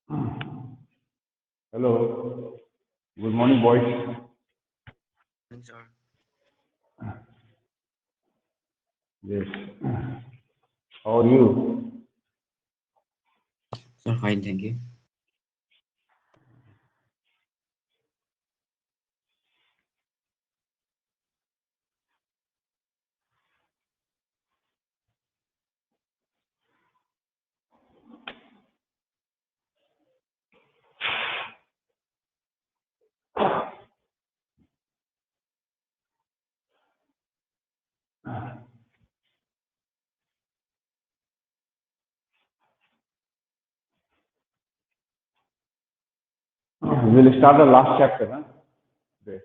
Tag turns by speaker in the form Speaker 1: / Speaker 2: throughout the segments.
Speaker 1: Hello. Good morning, boys.
Speaker 2: Morning, sir.
Speaker 1: Yes. How are you?
Speaker 2: Sir, fine, thank you.
Speaker 1: We'll start the last chapter. Huh? Okay.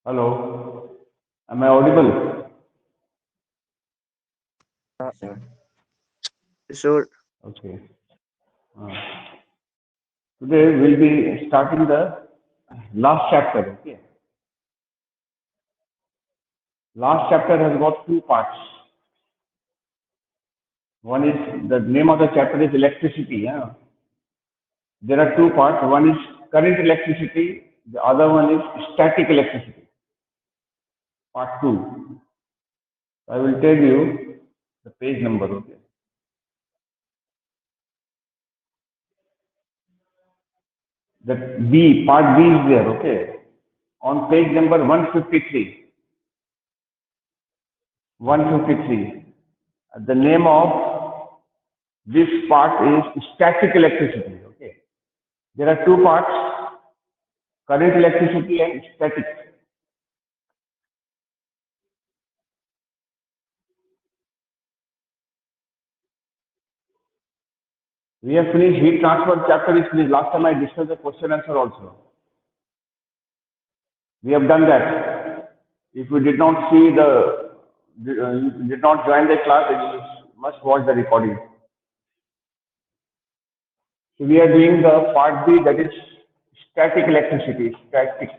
Speaker 1: Hello. Am I audible?
Speaker 2: Sir.
Speaker 3: Sure.
Speaker 1: Okay. Uh, Today we'll be starting the last chapter. Okay. Last chapter has got two parts. One is the name of the chapter is electricity. Yeah. There are two parts. One is current electricity. The other one is static electricity. Part two. I will tell you the page number. Okay. That B, part B is there, okay. On page number 153. 153. The name of this part is static electricity, okay. There are two parts, current electricity and static. We have finished heat transfer chapter is finished. Last time I discussed the question answer also. We have done that. If you did not see you did not join the class, then you must watch the recording. So we are doing the part B, that is static electricity. Static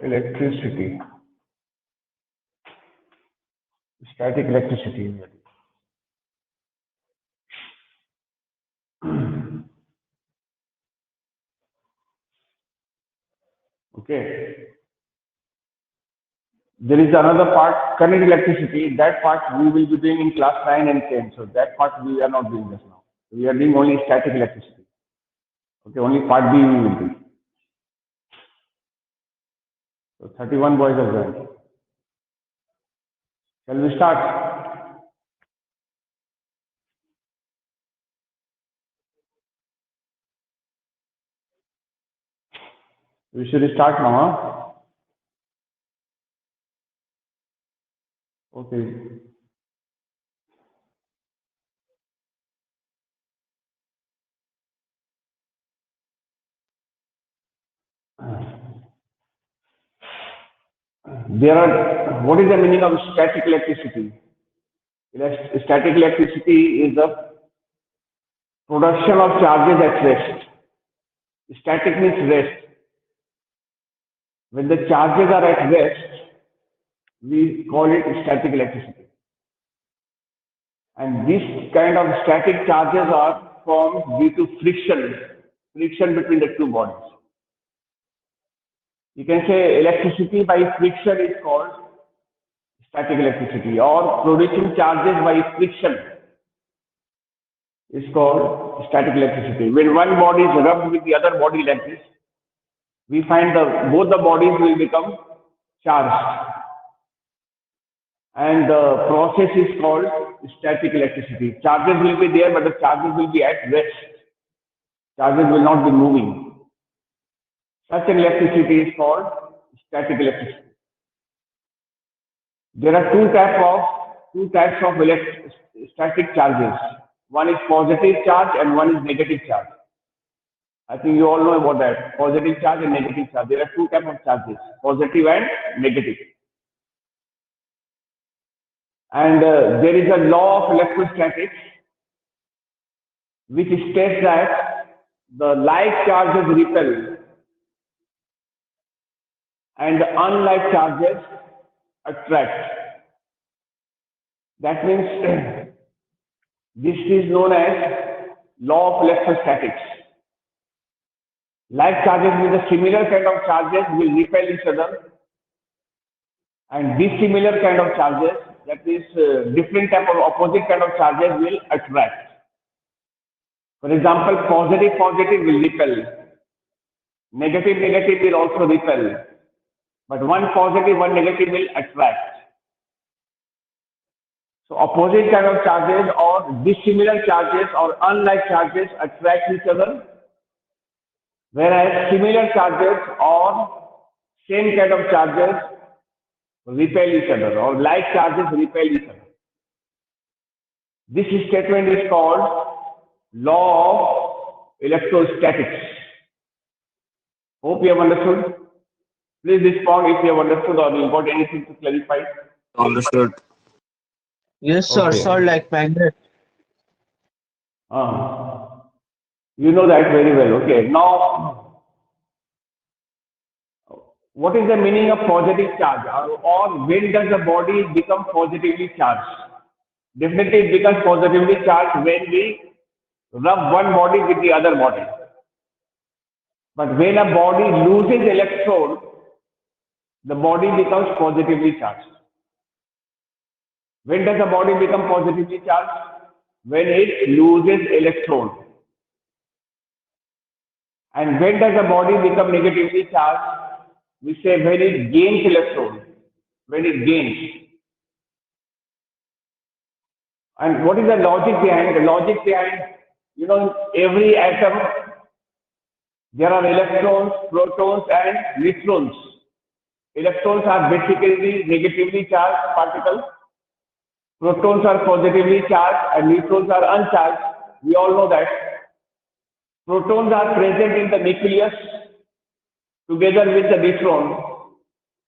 Speaker 1: electricity. Static electricity. Okay. There is another part, current electricity. That part we will be doing in class 9 and 10. So that part we are not doing just now. We are doing only static electricity. Okay, only part B we will do. So 31 boys are joined. Shall we start? We should start now. Huh? Okay. What is the meaning of static electricity? Static electricity is the production of charges at rest. Static means rest. When the charges are at rest, we call it static electricity. And this kind of static charges are formed due to friction between the two bodies. You can say electricity by friction is called static electricity, or producing charges by friction is called static electricity. When one body is rubbed with the other body like this, we find both the bodies will become charged. And the process is called static electricity. Charges will be there, but the charges will be at rest. Charges will not be moving. Such an electricity is called static electricity. There are two types of static charges. One is positive charge and one is negative charge. I think you all know about that. Positive charge and negative charge. There are two types of charges, positive and negative. And there is a law of electrostatics which states that the like charges repel and the unlike charges attract. That means this is known as law of electrostatics. Like charges with a similar kind of charges will repel each other, and dissimilar kind of charges, that is different type of opposite kind of charges, will attract. For example, positive will repel, negative will also repel, but one positive, one negative will attract. So opposite kind of charges or dissimilar charges or unlike charges attract each other, whereas similar charges or same kind of charges repel each other, or like charges repel each other. This statement is called law of electrostatics. Hope you have understood. Please respond if you have understood or you got anything to clarify.
Speaker 2: Understood.
Speaker 3: Yes, sir.
Speaker 1: Okay.
Speaker 3: Sir, like magnet.
Speaker 1: You know that very well. Okay. Now, what is the meaning of positive charge, or when does the body become positively charged? Definitely it becomes positively charged when we rub one body with the other body. But when a body loses electrode, the body becomes positively charged. When does the body become positively charged? When it loses electrode. And when does the body become negatively charged? We say when it gains electron, when it gains. And what is the logic behind? The logic behind, every atom, there are electrons, protons, and neutrons. Electrons are basically negatively charged particles. Protons are positively charged and neutrons are uncharged. We all know that. Protons are present in the nucleus together with the neutron,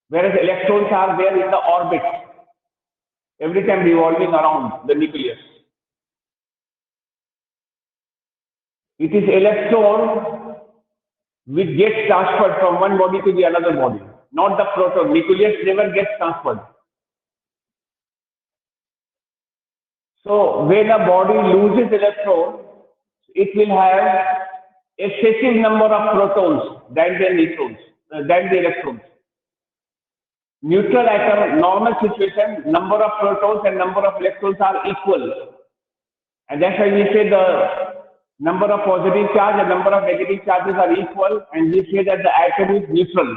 Speaker 1: whereas electrons are there in the orbit, every time revolving around the nucleus. It is electron which gets transferred from one body to the another body, not the proton. Nucleus never gets transferred. So when a body loses electron, it will have excessive number of protons than the neutrons, than the electrons. Neutral atom, normal situation, number of protons and number of electrons are equal. And that's why we say the number of positive charge and number of negative charges are equal, and we say that the atom is neutral.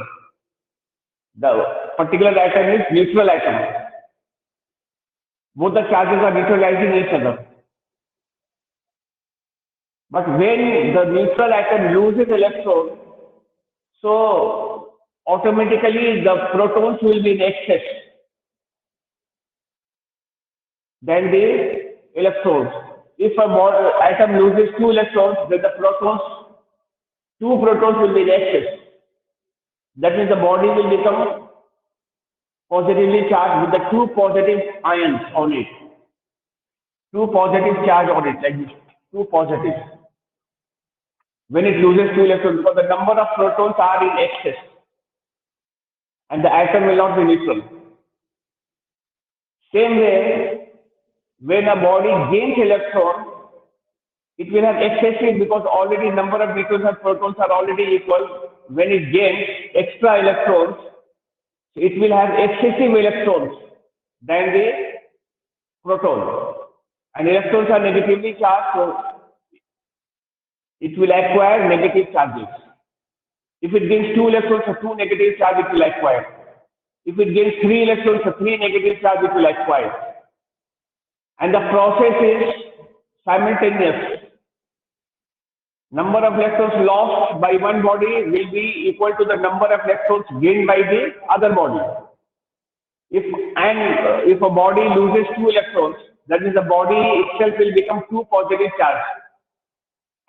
Speaker 1: The particular atom is neutral atom. Both the charges are neutralizing each other. But when the neutral atom loses electron, so automatically the protons will be in excess than the electrons. If a atom loses 2 electrons, then the protons, 2 protons will be in excess. That means the body will become positively charged with the 2 positive ions on it. 2 positive charge on it, like this, 2 positive. When it loses 2 electrons, because the number of protons are in excess, and the atom will not be neutral. Same way, when a body gains electron, it will have excessive, because already number of neutrons and protons are already equal. When it gains extra electrons, it will have excessive electrons than the proton. And electrons are negatively charged, so it will acquire negative charges. If it gains 2 electrons, so 2 negative charge it will acquire. If it gains 3 electrons, so 3 negative charge it will acquire. And the process is simultaneous. Number of electrons lost by one body will be equal to the number of electrons gained by the other body. If a body loses 2 electrons, that means the body itself will become 2 positive charge.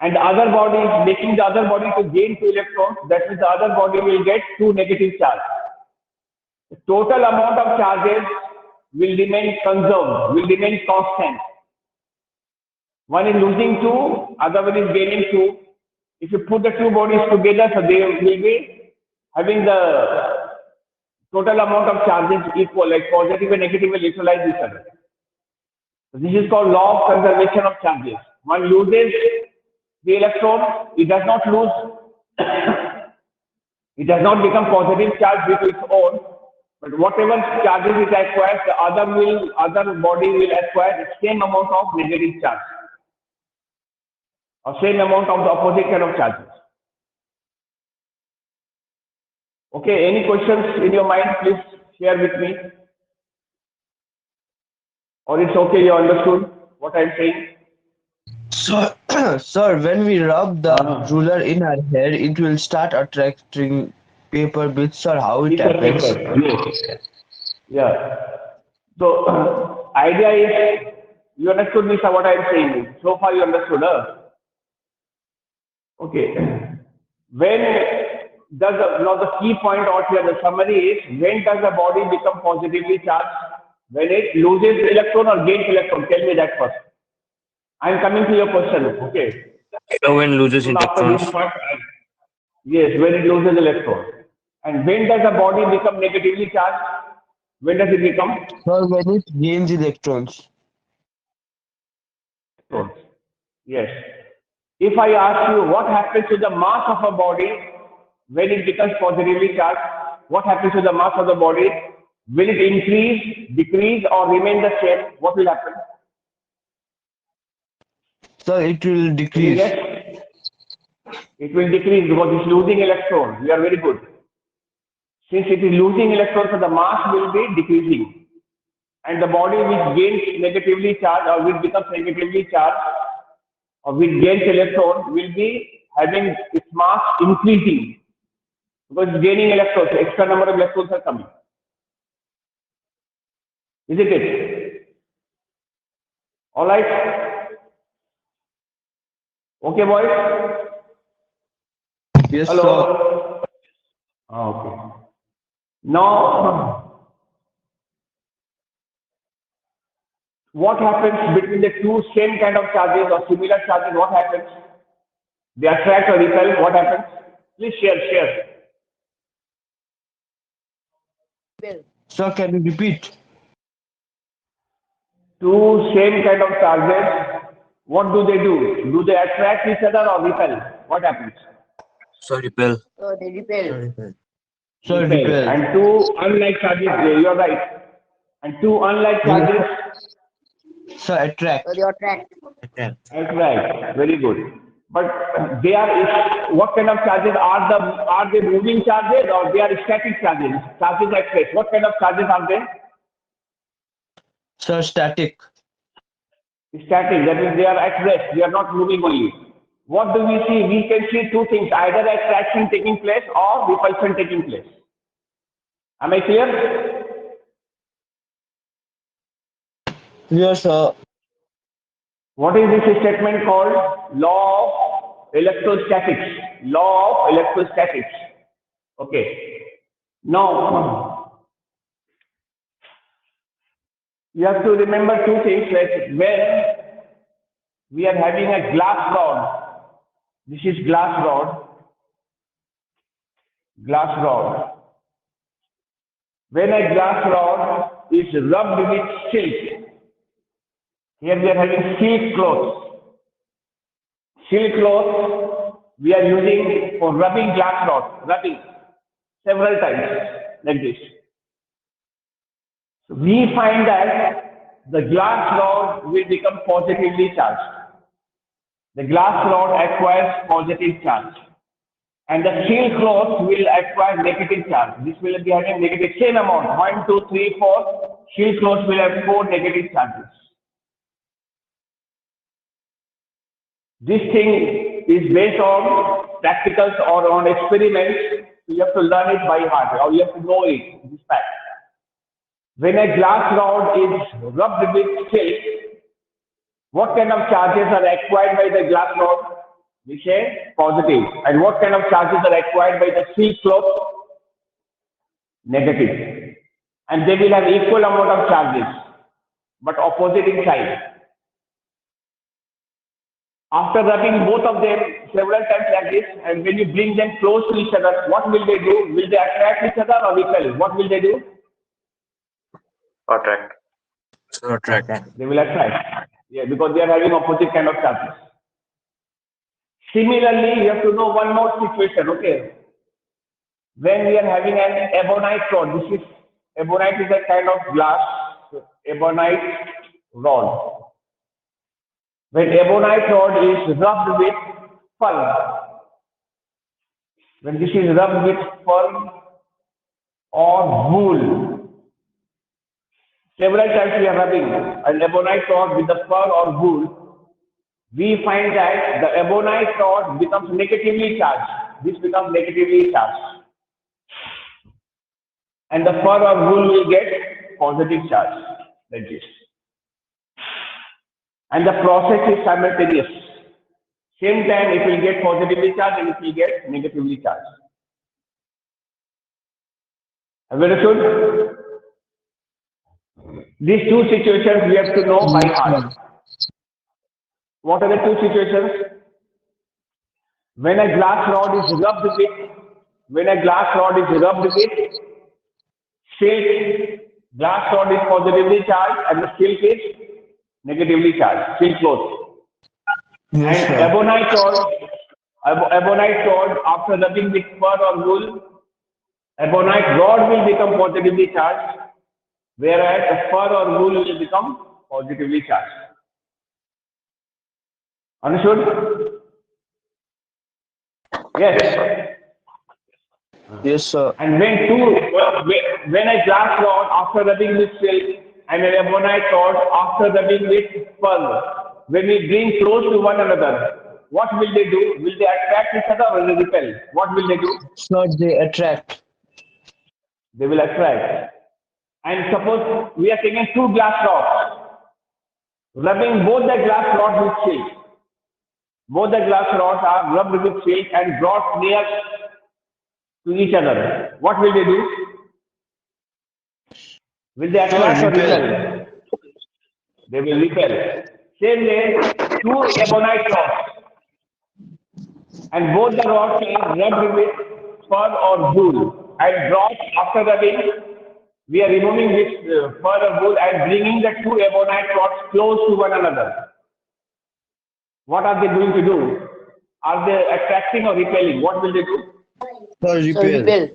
Speaker 1: And the other body is making the other body to gain 2 electrons, that means the other body will get 2 negative charge. The total amount of charges will remain conserved, will remain constant. One is losing 2, other one is gaining 2. If you put the 2 bodies together, so they will be having the total amount of charges equal, like positive and negative will neutralize each other. So this is called law of conservation of charges. One loses the electron, it does not lose, it does not become positive charge due to its own, but whatever charges it acquires, the other body will acquire the same amount of negative charge, or same amount of the opposite kind of charges. Okay, any questions in your mind, please share with me. Or it's okay, you understood what I'm saying?
Speaker 3: So, sir, when we rub the
Speaker 1: Uh-huh.
Speaker 3: ruler in our hair, it will start attracting paper bits, or how it
Speaker 1: Piece of
Speaker 3: happens?
Speaker 1: paper. Yes. Yeah. So, idea is, you understood me, sir, what I'm saying. So far you understood, huh? Okay. When does the key point out here, the summary is, when does the body become positively charged? When it loses electron or gains electron? Tell me that first. I'm coming to your question. Okay.
Speaker 2: When loses
Speaker 1: So after
Speaker 2: electrons.
Speaker 1: this part, yes, when it loses electron. And when does the body become negatively charged? When does it become?
Speaker 3: Sir, when it gains electrons.
Speaker 1: Electrons. Yes. If I ask you what happens to the mass of a body when it becomes positively charged, what happens to the mass of the body? Will it increase, decrease, or remain the same? What will happen?
Speaker 3: Sir, it will
Speaker 1: Can you
Speaker 3: decrease.
Speaker 1: guess? It will decrease because it's losing electrons. We are very good. Since it is losing electrons, so the mass will be decreasing. And the body which gains negatively charged or which becomes negatively charged or which gains electron will be having its mass increasing because it's gaining electrons, so extra number of electrons are coming. Isn't it? All right. Okay, boys.
Speaker 3: Yes, sir.
Speaker 1: Hello. Okay. Now, what happens between the two same kind of charges or similar charges? What happens? They attract or repel. What happens? Please share.
Speaker 3: Sir, can you repeat?
Speaker 1: Two same kind of charges. What do they do? Do they attract each other or repel? What happens?
Speaker 2: So repel.
Speaker 4: So they repel.
Speaker 3: Sir,
Speaker 1: Repel.
Speaker 3: repel.
Speaker 1: And two unlike charges. Yeah, you are right. And two unlike charges
Speaker 3: Sir, attract.
Speaker 4: So they attract.
Speaker 1: attract. Very good. But they are, what kind of charges are they moving charges or they are static charges? Charges at rest. What kind of charges are they?
Speaker 3: Sir, static.
Speaker 1: Static. That means they are at rest. They are not moving only. What do we see? We can see two things: either attraction taking place or repulsion taking place. Am I clear?
Speaker 3: Yes, sir.
Speaker 1: What is this statement called? Law of electrostatics. Law of electrostatics. Okay. Now, you have to remember two things. Like when we are having a glass rod, this is glass rod. When a glass rod is rubbed with silk, here we are having silk cloth. Silk cloth we are using for rubbing glass rod, rubbing several times like this. So we find that the glass rod will become positively charged. the glass rod acquires positive charge. And the steel cloth will acquire negative charge. This will be having negative same amount. 1, 2, 3, 4. Steel cloth will have 4 negative charges. This thing is based on practicals or on experiments. You have to learn it by heart or you have to know it. This fact. When a glass rod is rubbed with silk, what kind of charges are acquired by the glass rod? We say positive. And what kind of charges are acquired by the silk cloth? Negative. And they will have equal amount of charges, but opposite in size. After rubbing both of them several times like this, and when you bring them close to each other, what will they do? Will they attract each other or repel? What will they do?
Speaker 4: Attract.
Speaker 2: So attract.
Speaker 1: They will attract. Yeah, because they are having opposite kind of charges. Similarly, you have to know one more situation, okay? When we are having an ebonite rod, this is, ebonite is a kind of glass, ebonite rod. When ebonite rod is rubbed with fur, when this is rubbed with fur or wool, several times we are rubbing an ebonite rod with the fur or wool, we find that the ebonite rod becomes negatively charged. This becomes negatively charged. And the fur or wool will get positive charge, like this. And the process is simultaneous. Same time it will get positively charged and it will get negatively charged. Have you understood? These two situations we have to know by heart. What are the two situations? When a glass rod is rubbed with silk, glass rod is positively charged and the silk is negatively charged, silk cloth.
Speaker 3: Yes,
Speaker 1: And
Speaker 3: sir.
Speaker 1: ebonite rod after rubbing with fur or wool, ebonite rod will become positively charged, whereas the fur or wool will become positively charged. Understood? Yes.
Speaker 3: Yes, sir.
Speaker 1: And when a glass rod after rubbing with silk and an ebonite rod after rubbing with fur, when we bring close to one another, what will they do? Will they attract each other or will they repel? What will they do?
Speaker 3: Sir, they attract.
Speaker 1: They will attract. And suppose we are taking two glass rods, rubbing both the glass rods with silk. Both the glass rods are rubbed with silk and brought near to each other. What will they do? Will they attract or repel? They will repel. Same way, two ebonite rods, and both the rods are rubbed with fur or wool and brought after rubbing. We are removing this fur or wool and bringing the two ebonite rods close to one another. What are they going to do? Are they attracting or repelling? What will they do?
Speaker 3: Sir, repel.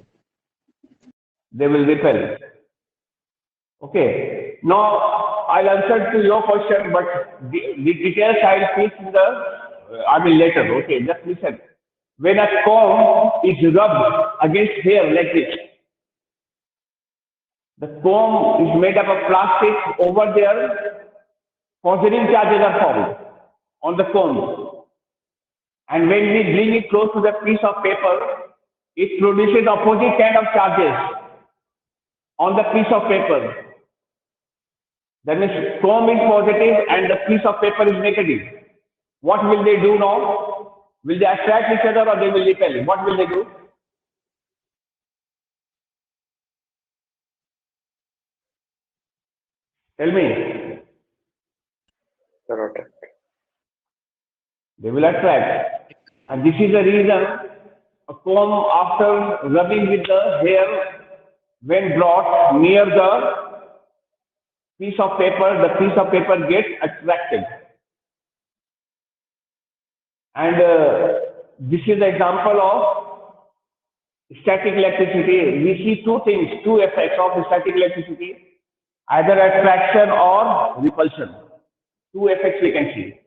Speaker 1: They will repel. Okay. Now I'll answer to your question, but the details I'll teach in later. Okay, just listen. When a comb is rubbed against hair like this, the comb is made up of plastic. Over there, positive charges are formed on the comb. And when we bring it close to the piece of paper, it produces opposite kind of charges on the piece of paper. That means comb is positive and the piece of paper is negative. What will they do now? Will they attract each other or they will repel? What will they do? Tell me.
Speaker 4: Attract.
Speaker 1: They will attract. And this is the reason a comb after rubbing with the hair, when brought near the piece of paper, the piece of paper gets attracted. And this is the example of static electricity. We see two things, two effects of static electricity, either attraction or repulsion. Two effects we can see.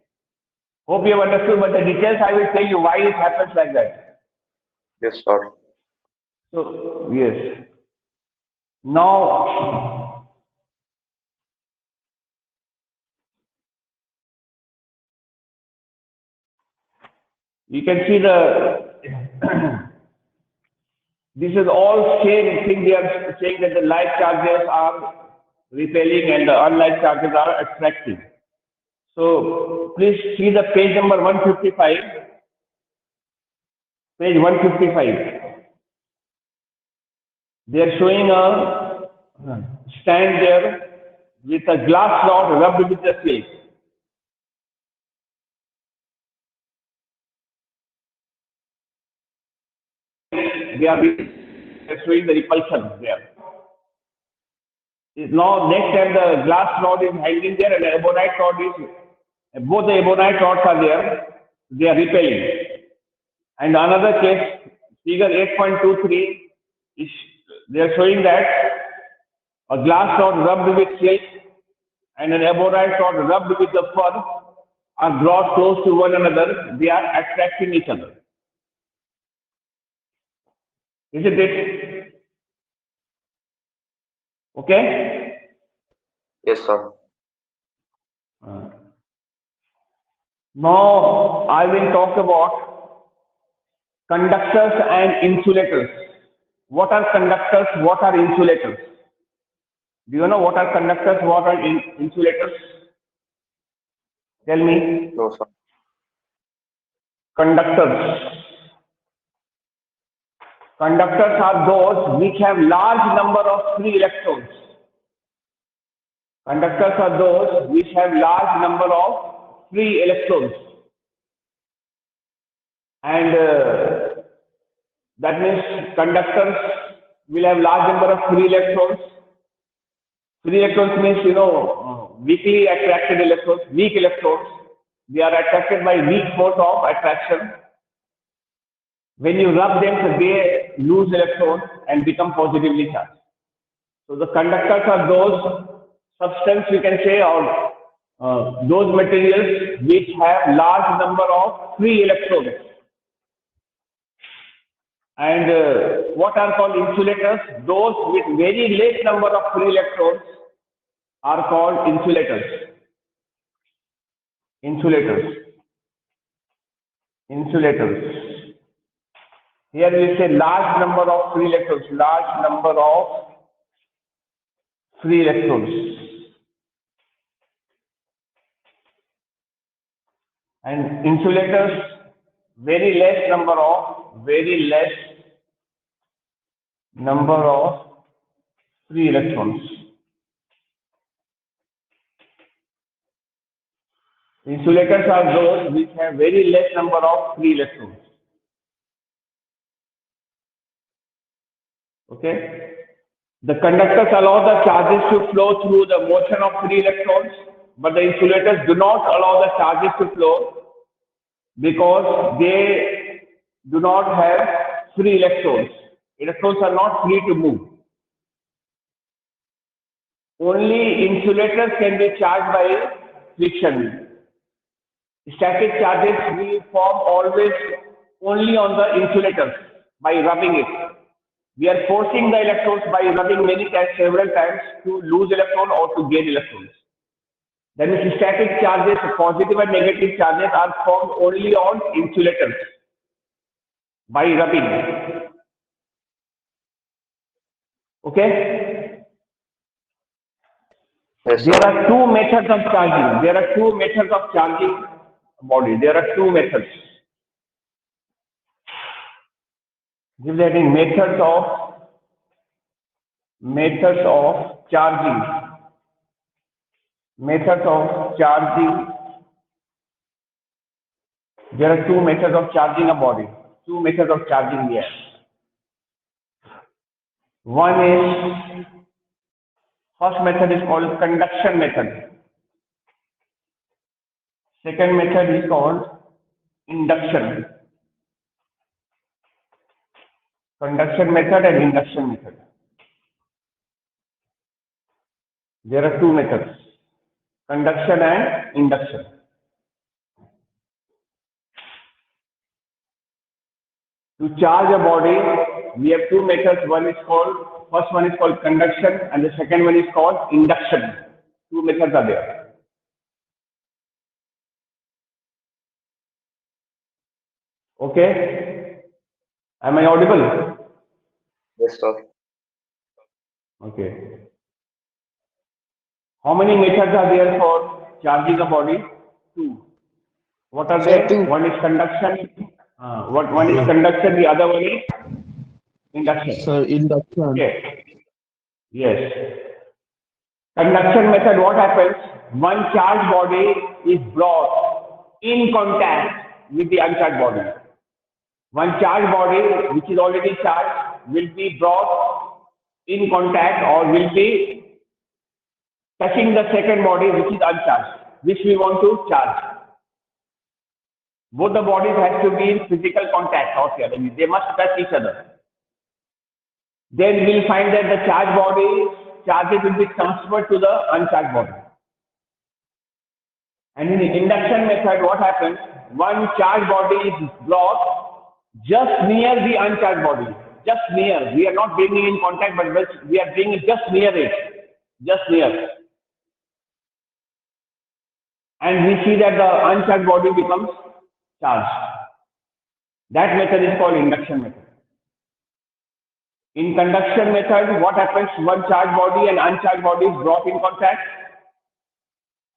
Speaker 1: Hope you have understood, but the details I will tell you why it happens like that.
Speaker 2: Yes, sir.
Speaker 1: So, yes. Now, you can see this is all same thing. They are saying that the like charges are repelling and the unlike charges are attracting. So please see the page number 155. Page 155. They are showing a stand there with a glass rod rubbed with the silk. They are showing the repulsion there. Now next time the glass rod is hanging there and the ebonite rod is, both the ebonite rods are there, they are repelling. And another case, figure 8.23, is they are showing that a glass rod rubbed with silk and an ebonite rod rubbed with the fur are brought close to one another, they are attracting each other. Isn't it? Okay?
Speaker 2: Yes, sir.
Speaker 1: Now I will talk about conductors and insulators. What are conductors? What are insulators? Do you know what are conductors? What are insulators? Tell me.
Speaker 2: No, sir.
Speaker 1: Conductors. Conductors are those which have large number of free electrons. Conductors are those which have large number of free electrons. And that means conductors will have large number of free electrons. Free electrons means, weakly attracted electrons, weak electrons. They are attracted by weak force of attraction. When you rub them, they lose electrons and become positively charged. So the conductors are those substance, we can say, or those materials which have large number of free electrons. And what are called insulators? Those with very less number of free electrons are called insulators. Insulators. Insulators. Here we say large number of free electrons. Large number of free electrons. And insulators, very less number of free electrons. Insulators are those which have very less number of free electrons. Okay. The conductors allow the charges to flow through the motion of free electrons, but the insulators do not allow the charges to flow because they do not have free electrons. Electrons are not free to move. Only insulators can be charged by friction. Static charges will form always only on the insulators by rubbing it. We are forcing the electrons by rubbing many times, several times, to lose electron or to gain electrons. That means static charges, positive and negative charges, are formed only on insulators by rubbing. Okay?
Speaker 2: Yes,
Speaker 1: There
Speaker 2: sir.
Speaker 1: are two methods of charging. There are two methods of charging body. There are two methods. Give that in methods of charging. Methods of charging. There are two methods of charging a body. Two methods of charging the air. One is, first method is called conduction method. Second method is called induction. Conduction method and induction method. There are two methods, conduction and induction. To charge a body, we have two methods. First one is called conduction and the second one is called induction. Two methods are there. Okay. Am I audible?
Speaker 2: Yes, sir.
Speaker 1: Okay. How many methods are there for charging a body? Two. What are
Speaker 3: Sir,
Speaker 1: they?
Speaker 3: two.
Speaker 1: One is conduction. One is conduction. The other one is induction.
Speaker 3: Sir, induction.
Speaker 1: Okay. Yes. Conduction method. What happens? One charged body is brought in contact with the uncharged body. One charged body which is already charged will be brought in contact or will be touching the second body which is uncharged, which we want to charge. Both the bodies have to be in physical contact or they must touch each other. Then we'll find that the charged charges will be transferred to the uncharged body. And in the induction method, what happens? One charged body is brought just near the uncharged body. Just near. We are not bringing in contact, but we are bringing just near it. Just near. And we see that the uncharged body becomes charged. That method is called induction method. In conduction method, what happens? One charged body and uncharged body is brought in contact.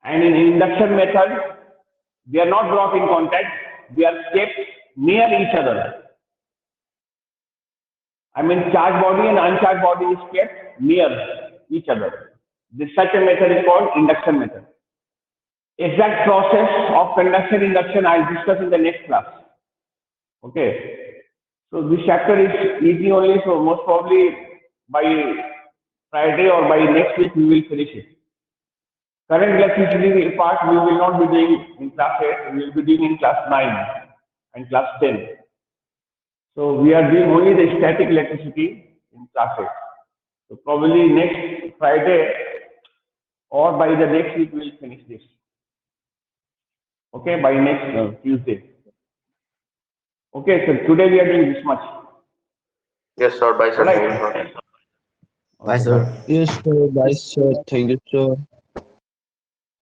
Speaker 1: And in induction method, they are not brought in contact. They are kept near each other. I mean, charged body and uncharged body is kept near each other. Such a method is called induction method. Exact process of conduction induction I will discuss in the next class. Okay. So this chapter is easy only, so most probably by Friday or by next week we will finish it. Current electricity part we will not be doing in class 8, we will be doing in class 9 and class 10. So we are doing only the static electricity in class 8. So probably next Friday or by the next week we will finish this. Okay, by next Tuesday. Okay, so today we are doing this much.
Speaker 2: Yes, sir. Bye, sir.
Speaker 1: Right.
Speaker 2: Thank you, sir.
Speaker 4: Bye, sir.
Speaker 3: Yes, sir. Bye, sir. Thank you, sir.